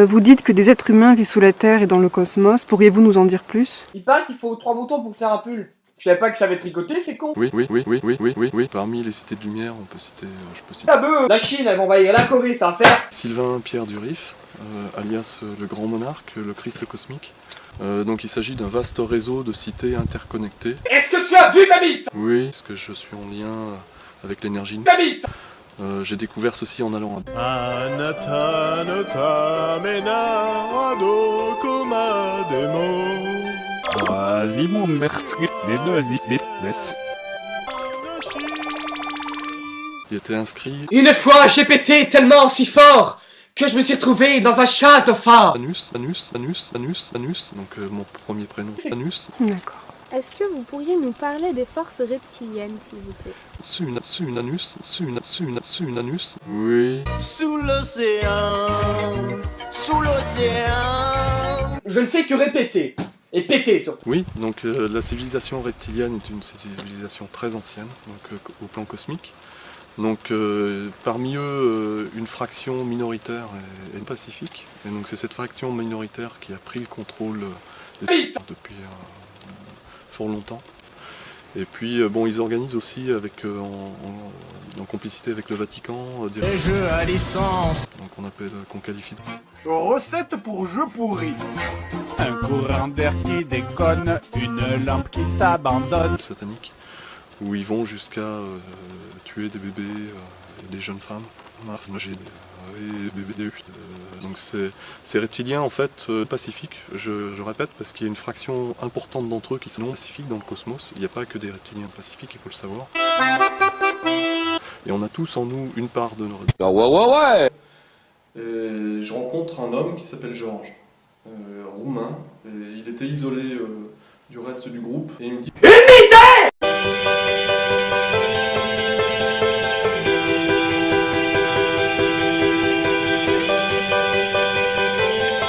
Vous dites que des êtres humains vivent sous la Terre et dans le cosmos. Pourriez-vous nous en dire plus? Il paraît qu'il faut 3 moutons pour faire un pull. Je savais pas que je savais tricoter, c'est con. Oui. Parmi les cités de lumière, on peut citer, je peux citer La beuh. La Chine, elle va envahir la Corée, ça va faire. Sylvain Pierre du Rif, alias le grand monarque, le Christ cosmique. Donc il s'agit d'un vaste réseau de cités interconnectées. Est-ce que tu as vu ma bite? Oui, parce que je suis en lien avec l'énergie. Ma bite. J'ai découvert ceci en allant à... Il était inscrit Une fois, j'ai pété tellement si fort que je me suis retrouvé dans un château fort. Anus, donc mon premier prénom, Anus. D'accord. Est-ce que vous pourriez nous parler des forces reptiliennes, s'il vous plaît? Anus. Oui. Sous l'océan, Je ne fais que répéter. Et péter surtout. Oui, donc la civilisation reptilienne est une civilisation très ancienne, donc au plan cosmique. Donc parmi eux, une fraction minoritaire est pacifique. Et donc c'est cette fraction minoritaire qui a pris le contrôle depuis fort longtemps. Et puis bon, ils organisent aussi avec en complicité avec le Vatican des jeux à licence. donc qu'on qualifie de Recette pour jeu pourri. Un courant d'air qui déconne, une lampe qui t'abandonne. satanique, où ils vont jusqu'à tuer des bébés, des jeunes femmes, donc ces reptiliens en fait pacifiques, je répète, parce qu'il y a une fraction importante d'entre eux qui sont non pacifiques dans le cosmos. Il n'y a pas que des reptiliens pacifiques, il faut le savoir. Et on a tous en nous une part de nos... Ouais. Et je rencontre un homme qui s'appelle Georges, roumain, et il était isolé du reste du groupe, et il me dit... Unité!